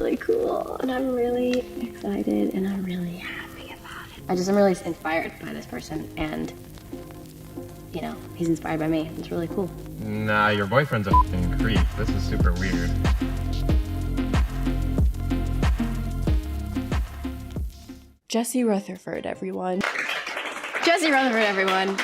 really cool, and I'm really excited, and I'm really happy about it. I'm really inspired by this person, and you know, he's inspired by me. It's really cool. Nah, your boyfriend's a f***ing creep. This is super weird. Jesse Rutherford, everyone. Jesse Rutherford, everyone.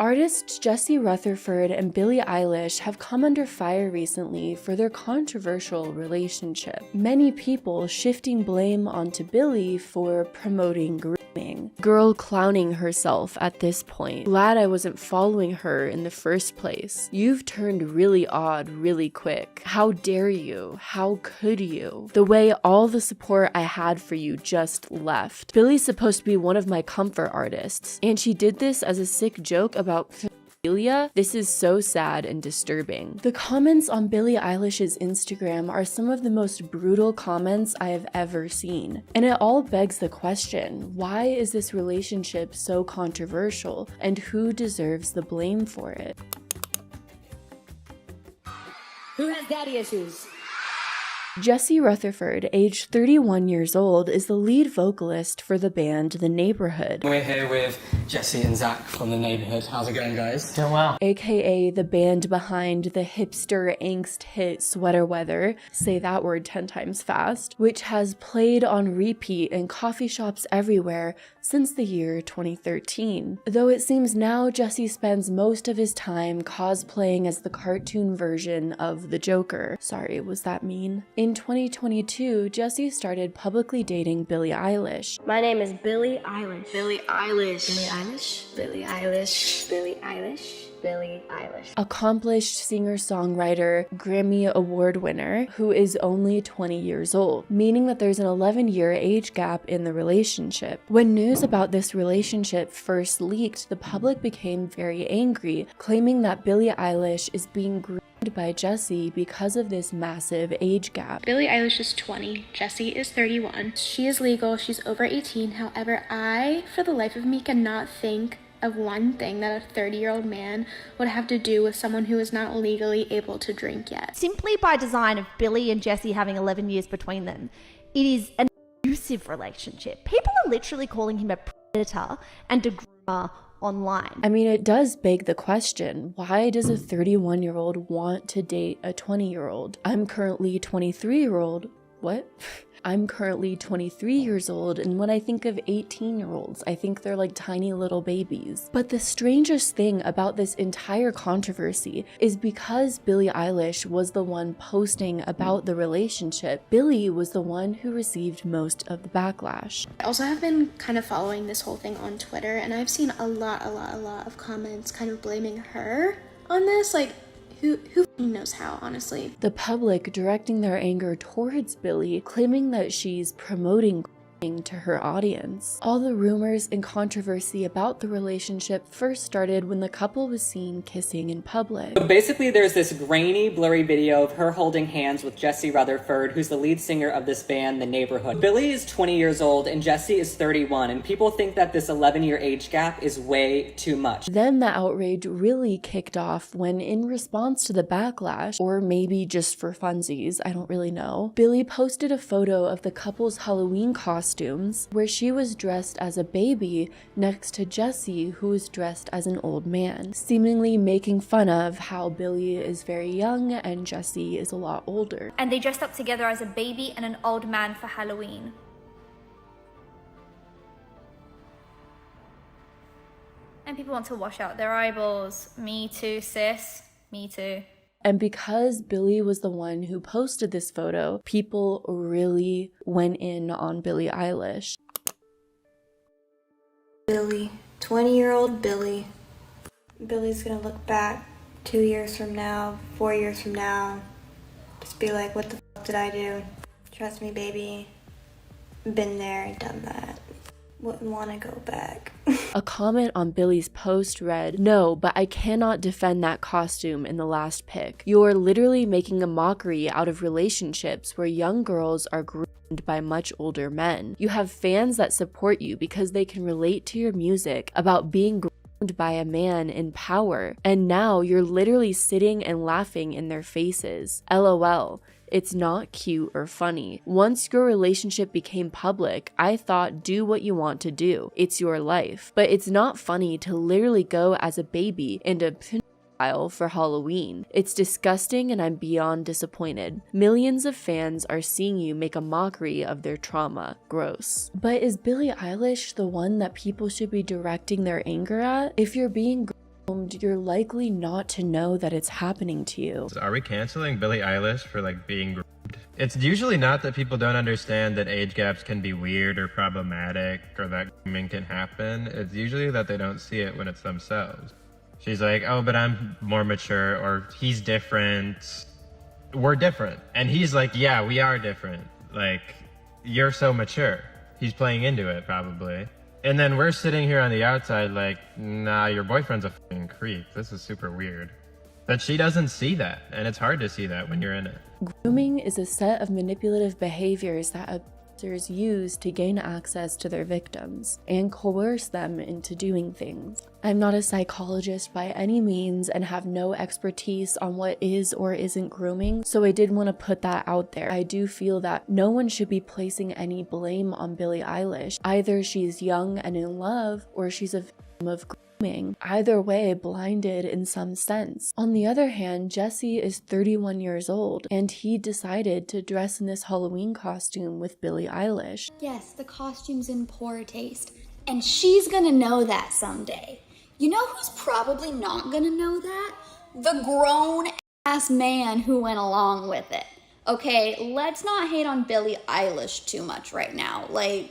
Artists Jesse Rutherford and Billie Eilish have come under fire recently for their controversial relationship. Many people shifting blame onto Billie for promoting grooming. Girl clowning herself at this point. Glad I wasn't following her in the first place. You've turned really odd really quick. How dare you? How could you? The way all the support I had for you just left. Billie's supposed to be one of my comfort artists, and she did this as a sick joke about pedophilia. This is so sad and disturbing. The comments on Billie Eilish's Instagram are some of the most brutal comments I have ever seen. And it all begs the question, why is this relationship so controversial, and who deserves the blame for it? Who has daddy issues? Jesse Rutherford, age 31 years old, is the lead vocalist for the band The Neighborhood. We're here with Jesse and Zach from The Neighborhood. How's it going, guys? Doing well. AKA the band behind the hipster angst hit Sweater Weather, say that word 10 times fast, which has played on repeat in coffee shops everywhere since the year 2013. Though it seems now Jesse spends most of his time cosplaying as the cartoon version of the Joker. Sorry, was that mean? In 2022, Jesse started publicly dating Billie Eilish. My name is Billie Eilish. Billie Eilish. Billie Eilish. Billie Eilish. Billie Eilish. Billie Eilish. Accomplished singer-songwriter, Grammy Award winner, who is only 20 years old, meaning that there's an 11-year age gap in the relationship. When news about this relationship first leaked, the public became very angry, claiming that Billie Eilish is being groomed by Jesse because of this massive age gap. Billie Eilish is 20, Jesse is 31. She is legal, she's over 18. However, I, for the life of me, cannot think of one thing that a 30-year-old man would have to do with someone who is not legally able to drink yet. Simply by design of Billie and Jesse having 11 years between them, it is an abusive relationship. People are literally calling him a predator and a groomer online. I mean, it does beg the question, why does a 31-year-old want to date a 20-year-old? I'm currently 23-year-old. What? I'm currently 23 years old, and when I think of 18-year-olds, I think they're like tiny little babies. But the strangest thing about this entire controversy is because Billie Eilish was the one posting about the relationship, Billie was the one who received most of the backlash. I also have been kind of following this whole thing on Twitter, and I've seen a lot of comments kind of blaming her on this. Like, who knows how, honestly. The public directing their anger towards Billie, claiming that she's promoting to her audience. All the rumors and controversy about the relationship first started when the couple was seen kissing in public. So basically, there's this grainy, blurry video of her holding hands with Jesse Rutherford, who's the lead singer of this band, The Neighborhood. Billie is 20 years old and Jesse is 31, and people think that this 11-year age gap is way too much. Then the outrage really kicked off when, in response to the backlash, or maybe just for funsies, I don't really know, Billie posted a photo of the couple's Halloween costumes where she was dressed as a baby next to Jesse, who was dressed as an old man, seemingly making fun of how Billie is very young and Jesse is a lot older. And they dressed up together as a baby and an old man for Halloween. And people want to wash out their eyeballs. Me too, sis. Me too. And because Billie was the one who posted this photo, people really went in on Billie Eilish. Billie, 20-year-old Billie. Billie's gonna look back 2 years from now, 4 years from now, just be like, what the fuck did I do? Trust me, baby. Been there, done that. Wouldn't want to go back. A comment on Billie's post read, "No, but I cannot defend that costume in the last pic. You are literally making a mockery out of relationships where young girls are groomed by much older men. You have fans that support you because they can relate to your music about being groomed by a man in power, and now you're literally sitting and laughing in their faces. LOL. It's not cute or funny. Once your relationship became public, I thought do what you want to do. It's your life. But it's not funny to literally go as a baby and a for Halloween. It's disgusting and I'm beyond disappointed. Millions of fans are seeing you make a mockery of their trauma. Gross. But is Billie Eilish the one that people should be directing their anger at? If you're being groomed, you're likely not to know that it's happening to you. Are we canceling Billie Eilish for like being groomed? It's usually not that people don't understand that age gaps can be weird or problematic or that grooming can happen. It's usually that they don't see it when it's themselves. She's like, oh, but I'm more mature, or he's different. We're different. And he's like, yeah, we are different. Like, you're so mature. He's playing into it, probably. And then we're sitting here on the outside like, nah, your boyfriend's a fucking creep. This is super weird. But she doesn't see that, and it's hard to see that when you're in it. Grooming is a set of manipulative behaviors that abusers use to gain access to their victims and coerce them into doing things. I'm not a psychologist by any means and have no expertise on what is or isn't grooming, so I did want to put that out there. I do feel that no one should be placing any blame on Billie Eilish. Either she's young and in love, or she's a victim of grooming. Either way, blinded in some sense. On the other hand, Jesse is 31 years old, and he decided to dress in this Halloween costume with Billie Eilish. Yes, the costume's in poor taste, and she's gonna know that someday. You know who's probably not gonna know that? The grown-ass man who went along with it. Okay, let's not hate on Billie Eilish too much right now. Like,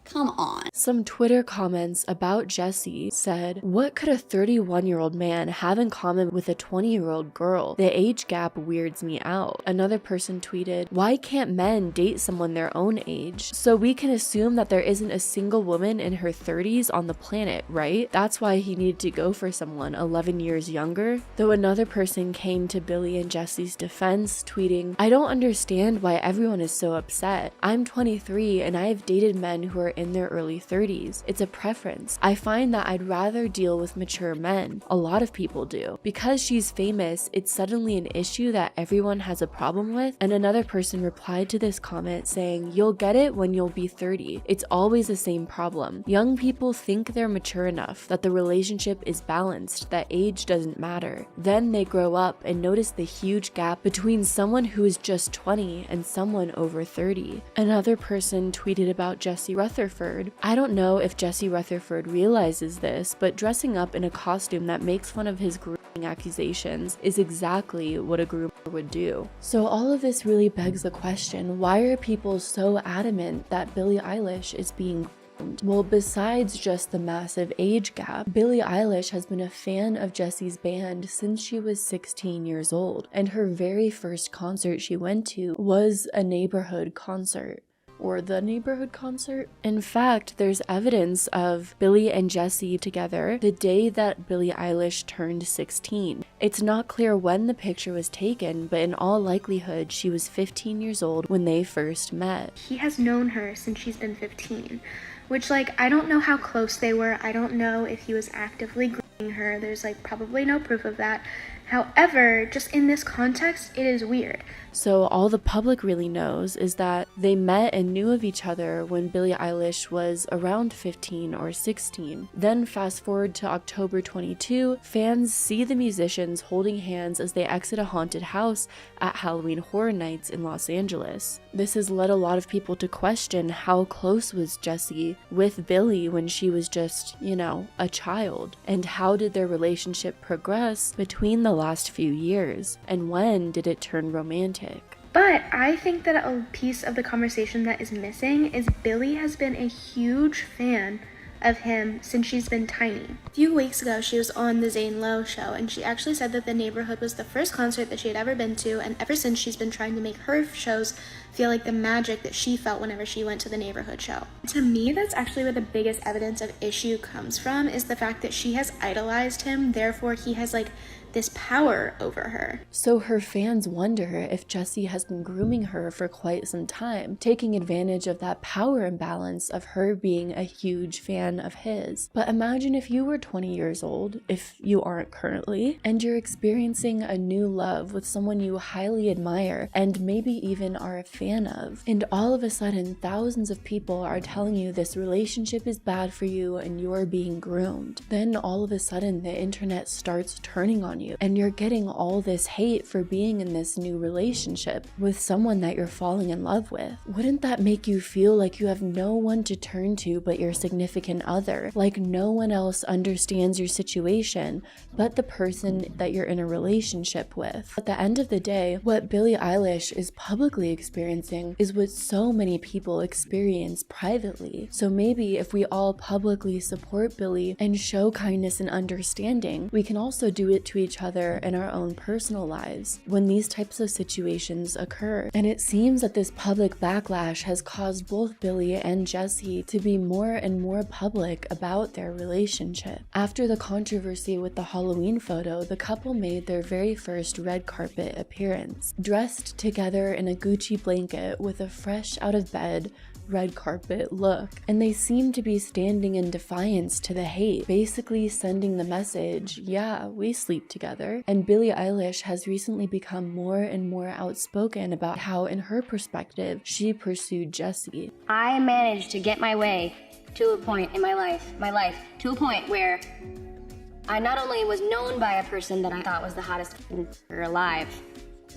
come on. Some Twitter comments about Jesse said, what could a 31-year-old man have in common with a 20-year-old girl? The age gap weirds me out. Another person tweeted, why can't men date someone their own age? So we can assume that there isn't a single woman in her 30s on the planet, right? That's why he needed to go for someone 11 years younger. Though another person came to Billie and Jesse's defense, tweeting, I don't understand why everyone is so upset. I'm 23 and I've dated men who are in their early 30s. It's a preference. I find that I'd rather deal with mature men. A lot of people do. Because she's famous, it's suddenly an issue that everyone has a problem with. And another person replied to this comment saying, you'll get it when you'll be 30. It's always the same problem. Young people think they're mature enough, that the relationship is balanced, that age doesn't matter. Then they grow up and notice the huge gap between someone who is just 20 and someone over 30. Another person tweeted about Jesse Rutherford. I don't know if Jesse Rutherford realizes this, but dressing up in a costume that makes fun of his grooming accusations is exactly what a groomer would do. So all of this really begs the question, why are people so adamant that Billie Eilish is being groomed? Well, besides just the massive age gap, Billie Eilish has been a fan of Jesse's band since she was 16 years old, and her very first concert she went to was a neighborhood concert. Or the neighborhood concert. In fact, there's evidence of Billie and Jesse together the day that Billie Eilish turned 16. It's not clear when the picture was taken, but in all likelihood, she was 15 years old when they first met. He has known her since she's been 15, which, like, I don't know how close they were. I don't know if he was actively grooming her. There's, like, probably no proof of that. However, just in this context, it is weird. So all the public really knows is that they met and knew of each other when Billie Eilish was around 15 or 16. Then fast forward to October 22, fans see the musicians holding hands as they exit a haunted house at Halloween Horror Nights in Los Angeles. This has led a lot of people to question how close was Jessie with Billie when she was just, you know, a child? And how did their relationship progress between the last few years? And when did it turn romantic? But I think that a piece of the conversation that is missing is Billie has been a huge fan of him since she's been tiny. A few weeks ago, she was on the Zane Lowe show, and she actually said that the neighborhood was the first concert that she had ever been to, and ever since she's been trying to make her shows feel like the magic that she felt whenever she went to the neighborhood show. To me, that's actually where the biggest evidence of issue comes from, is the fact that she has idolized him, therefore he has, like, this power over her. So her fans wonder if Jesse has been grooming her for quite some time, taking advantage of that power imbalance of her being a huge fan of his. But imagine if you were 20 years old, if you aren't currently, and you're experiencing a new love with someone you highly admire and maybe even are a fan of, and all of a sudden thousands of people are telling you this relationship is bad for you and you're being groomed. Then all of a sudden the internet starts turning on you and you're getting all this hate for being in this new relationship with someone that you're falling in love with. Wouldn't that make you feel like you have no one to turn to but your significant other? Like no one else understands your situation but the person that you're in a relationship with. At the end of the day, what Billie Eilish is publicly experiencing is what so many people experience privately. So maybe if we all publicly support Billie and show kindness and understanding, we can also do it to each other in our own personal lives when these types of situations occur. And it seems that this public backlash has caused both Billie and Jesse to be more and more public about their relationship. After the controversy with the Halloween photo, the couple made their very first red carpet appearance, dressed together in a Gucci blanket with a fresh out of bed red carpet look, and they seem to be standing in defiance to the hate, basically sending the message, yeah, we sleep together. And Billie Eilish has recently become more and more outspoken about how, in her perspective, she pursued Jesse. I managed to get my way to a point in my life, to a point where I not only was known by a person that I thought was the hottest alive,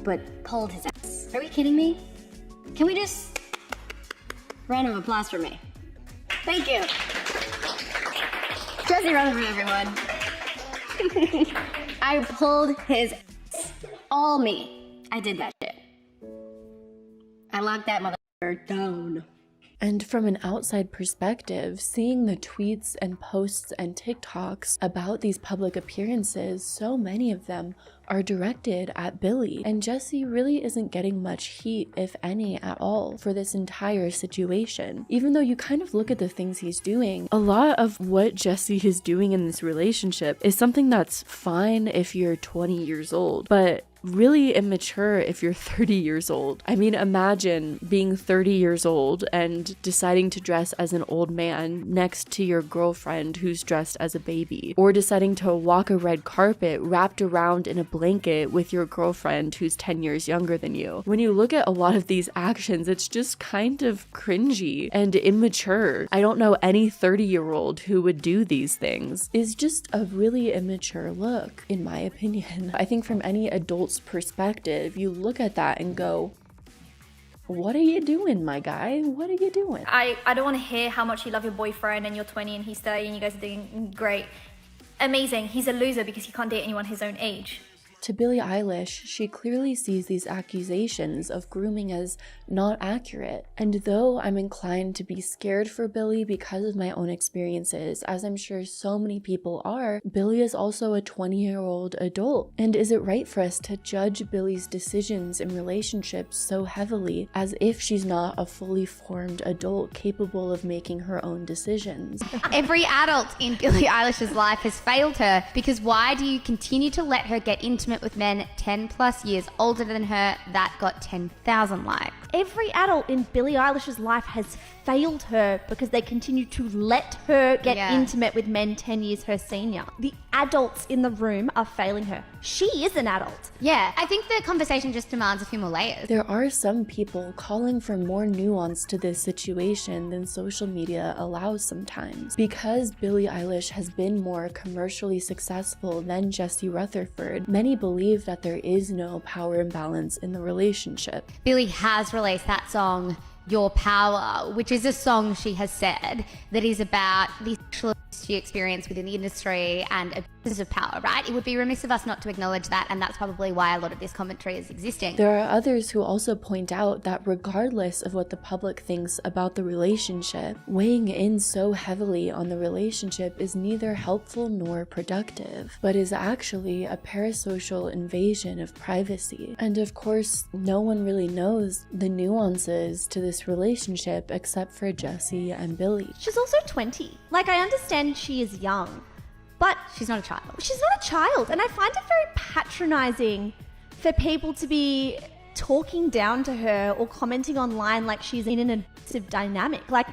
but pulled his ass. Are we kidding me? Can we just... round of applause for me. Thank you. Jesse Rutherford, everyone. I pulled his ass. All me. I did that shit. I locked that motherfucker down. And from an outside perspective, seeing the tweets and posts and TikToks about these public appearances, so many of them are directed at Billie. And Jesse really isn't getting much heat, if any at all, for this entire situation. Even though you kind of look at the things he's doing, a lot of what Jesse is doing in this relationship is something that's fine if you're 20 years old, but really immature if you're 30 years old. I mean, imagine being 30 years old and deciding to dress as an old man next to your girlfriend who's dressed as a baby, or deciding to walk a red carpet wrapped around in a blanket with your girlfriend who's 10 years younger than you. When you look at a lot of these actions, it's just kind of cringy and immature. I don't know any 30-year-old who would do these things. It's just a really immature look, in my opinion. I think from any adult's perspective, you look at that and go, what are you doing, my guy? What are you doing? I don't want to hear how much you love your boyfriend and you're 20 and he's 30 and you guys are doing great. Amazing. He's a loser because he can't date anyone his own age. To Billie Eilish, she clearly sees these accusations of grooming as not accurate. And though I'm inclined to be scared for Billie because of my own experiences, as I'm sure so many people are, Billie is also a 20-year-old adult. And is it right for us to judge Billie's decisions in relationships so heavily as if she's not a fully formed adult capable of making her own decisions? Every adult in Billie Eilish's life has failed her, because why do you continue to let her get intimate with men 10 plus years older than her that got 10,000 likes? Every adult in Billie Eilish's life has failed her because they continue to let her get intimate with men 10 years her senior. The adults in the room are failing her. She is an adult. Yeah, I think the conversation just demands a few more layers. There are some people calling for more nuance to this situation than social media allows sometimes. Because Billie Eilish has been more commercially successful than Jesse Rutherford, many believe that there is no power imbalance in the relationship. Billie has released that song, Your Power, which is a song she has said that is about the sexual abuse she experienced within the industry and abuses of power, right? It would be remiss of us not to acknowledge that, and that's probably why a lot of this commentary is existing. There are others who also point out that regardless of what the public thinks about the relationship, weighing in so heavily on the relationship is neither helpful nor productive, but is actually a parasocial invasion of privacy. And of course, no one really knows the nuances to this relationship except for Jesse and Billie. She's also 20. Like, I understand she is young, But she's not a child. She's not a child. And I find it very patronizing for people to be talking down to her or commenting online like she's in an abusive dynamic. Like,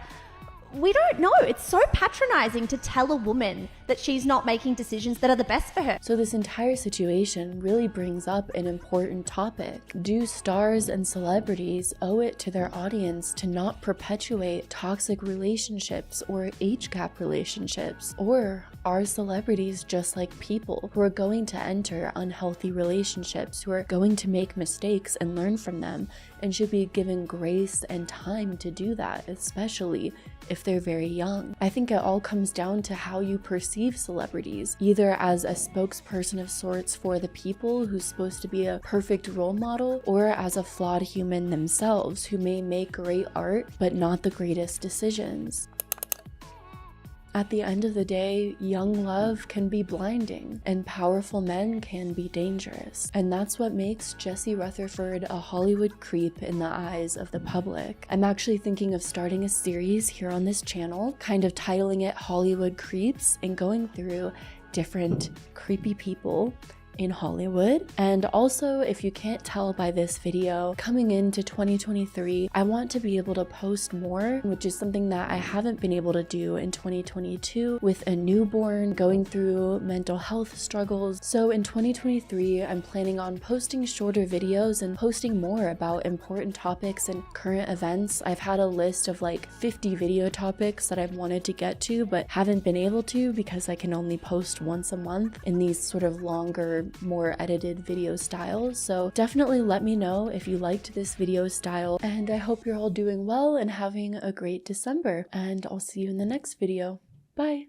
we don't know. It's so patronizing to tell a woman that she's not making decisions that are the best for her. So this entire situation really brings up an important topic. Do stars and celebrities owe it to their audience to not perpetuate toxic relationships or age gap relationships? Or are celebrities just like people who are going to enter unhealthy relationships, who are going to make mistakes and learn from them, and should be given grace and time to do that, especially if they're very young? I think it all comes down to how you perceive celebrities, either as a spokesperson of sorts for the people who's supposed to be a perfect role model, or as a flawed human themselves who may make great art but not the greatest decisions. At the end of the day, young love can be blinding, and powerful men can be dangerous. And that's what makes Jesse Rutherford a Hollywood creep in the eyes of the public. I'm actually thinking of starting a series here on this channel, kind of titling it Hollywood Creeps, and going through different creepy people in Hollywood. And also, if you can't tell by this video, coming into 2023, I want to be able to post more, which is something that I haven't been able to do in 2022 with a newborn, going through mental health struggles. So in 2023, I'm planning on posting shorter videos and posting more about important topics and current events. I've had a list of like 50 video topics that I've wanted to get to, but haven't been able to because I can only post once a month in these sort of longer, more edited video styles. So definitely let me know if you liked this video style, and I hope you're all doing well and having a great December, and I'll see you in the next video. Bye.